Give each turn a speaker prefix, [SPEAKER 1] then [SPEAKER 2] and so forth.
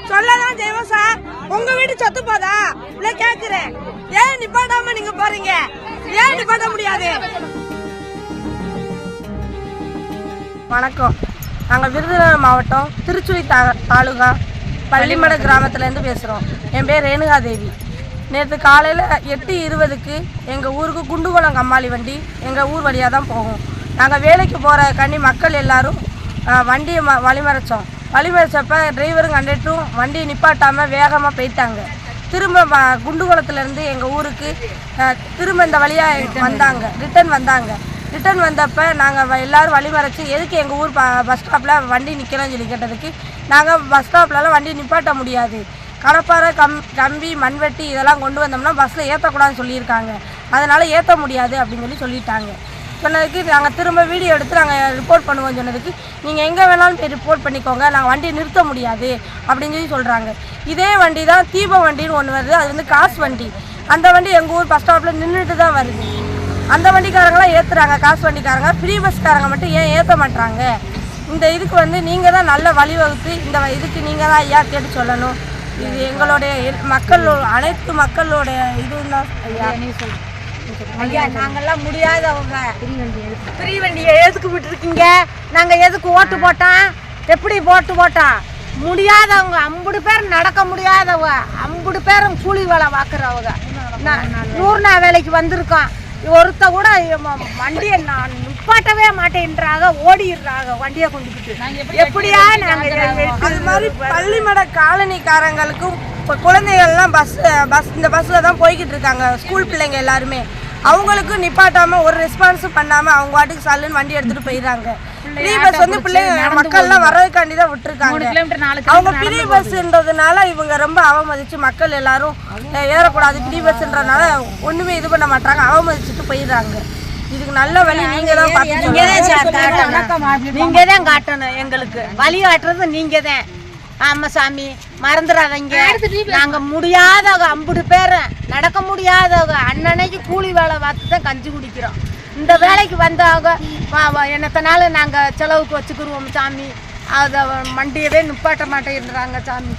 [SPEAKER 1] சொல்லதான் செய்வோம் சார். உங்க வீட்டு சொத்து போதா இல்ல கேக்குறேன். ஏன் நிப்பாட்டாம நீங்க போறீங்க? ஏன் நிப்பாட்ட முடியாது? வணக்கம், நாங்கள் விருதுநகர் மாவட்டம் திருச்சுழி தாலுகா பள்ளிமட கிராமத்துல இருந்து பேசுறோம். என் பேர் ரேணுகா தேவி. நேற்று காலையில் 8:20க்கு எங்கள் ஊருக்கு குண்டுகுளம் கம்மாளி வண்டி எங்கள் ஊர் வழியாக தான் போகும். நாங்கள் வேலைக்கு போகிற கண்ணி மக்கள் எல்லாரும் வண்டியை வழிமறைச்சப்ப டிரைவரும் கண்டக்டரும் வண்டியை நிப்பாட்டாமல் வேகமாக போயிட்டாங்க. திரும்ப குண்டுகுளத்துலேருந்து எங்கள் ஊருக்கு திரும்ப இந்த வழியாக வந்தாங்க, ரிட்டன் வந்தப்போ நாங்கள் எல்லோரும் வழிமறைச்சி எதுக்கு எங்கள் ஊர் பஸ் ஸ்டாப்பில் வண்டி நிற்கிறோன்னு சொல்லி கேட்டதுக்கு நாங்கள் பஸ் ஸ்டாப்லலாம் வண்டி நிப்பாட்ட முடியாது, கடப்பாறை கம்பி மண்வெட்டி இதெல்லாம் கொண்டு வந்தோம்னா பஸ்ஸில் ஏற்றக்கூடாதுன்னு சொல்லியிருக்காங்க, அதனால் ஏற்ற முடியாது அப்படின்னு சொல்லிட்டாங்க. சொன்னதுக்கு நாங்கள் திரும்ப வீடியோ எடுத்து நாங்கள் ரிப்போர்ட் பண்ணுவோம் சொன்னதுக்கு நீங்கள் எங்கே வேணாலும் போய் ரிப்போர்ட் பண்ணிக்கோங்க, நாங்கள் வண்டியை நிறுத்த முடியாது அப்படின்னு சொல்கிறாங்க. இதே வண்டி தான் தீப வண்டின்னு ஒன்று வருது, அது வந்து காசு வண்டி. அந்த வண்டி எங்கள் ஊர் பஸ் ஸ்டாப்பில் நின்றுட்டு தான் வருது. அந்த வண்டிக்காரங்களாம் ஏற்றுறாங்க, காசு வண்டிக்காரங்க. ஃப்ரீ பஸ்காரங்க மட்டும் ஏன் ஏற்ற மாட்டுறாங்க? இந்த இதுக்கு வந்து நீங்கள் தான் நல்ல வழிவகுத்து இந்த இதுக்கு நீங்கள் தான் ஐயா கேட்டு சொல்லணும். இது எங்களுடைய அனைத்து மக்களுடைய இதுதான் ஐயா. ஐயா, நாங்கெல்லாம் முடியாதவங்க. ஃப்ரீ வண்டியை எதுக்கு விட்டுருக்கீங்க? நாங்கள் எதுக்கு ஓட்டு போட்டோம்? எப்படி ஓட்டு போட்டோம்? முடியாதவங்க 50 பேர் நடக்க முடியாதவங்க, 50 பேரும் கூலி வேலை பார்க்குறவங்க. 100 வேலைக்கு வந்திருக்கோம். ஒருத்த கூட வண்டியை நான் நிப்பாட்டவே மாட்டேன்றாங்க, ஓடிடுறாங்க வண்டியை கொண்டுக்கிட்டு. எப்படியா நாங்கள் அது மாதிரி பள்ளிமட காலனிக்காரங்களுக்கும் இப்போ குழந்தைகள்லாம் இந்த பஸ்ஸில் தான் போய்கிட்டு இருக்காங்க, ஸ்கூல் பிள்ளைங்க எல்லாருமே. அவங்களுக்கும் நிப்பாட்டாமல் ஒரு ரெஸ்பான்ஸும் பண்ணாமல் அவங்க வாட்டுக்கு சல்லுன்னு வண்டி எடுத்துகிட்டு போயிடுறாங்க. ஃப்ரீ பஸ் வந்து பிள்ளைங்க மக்கள்லாம் வர்றதுக்காண்டி தான் விட்டுருக்காங்க. அவங்க ஃப்ரீ பஸ்ன்றதுனால இவங்க ரொம்ப அவமதித்து மக்கள் எல்லாரும் ஏறக்கூடாது ஃப்ரீ பஸ்ன்றதுனால ஒன்றுமே இது பண்ண மாட்டாங்க, அவமதிச்சுட்டு போயிடுறாங்க. இதுக்கு நல்ல வழி நீங்கள் தான் காட்டணும். எங்களுக்கு வழி காட்டுறது நீங்கள் தான். ஆமாம் சாமி, மறந்துடாதீங்க. நாங்கள் முடியாதவங்க 50 பேர் நடக்க முடியாதவங்க அன்னன்னைக்கு கூலி வேலை பார்த்து தான் கஞ்சி குடிக்கிறோம். இந்த வேலைக்கு வந்தவங்க என்னத்தனால நாங்கள் செலவுக்கு வச்சுக்கிடுவோம் சாமி. அதை வண்டியவே நிப்பாட்ட மாட்டேங்கிறாங்க சாமி.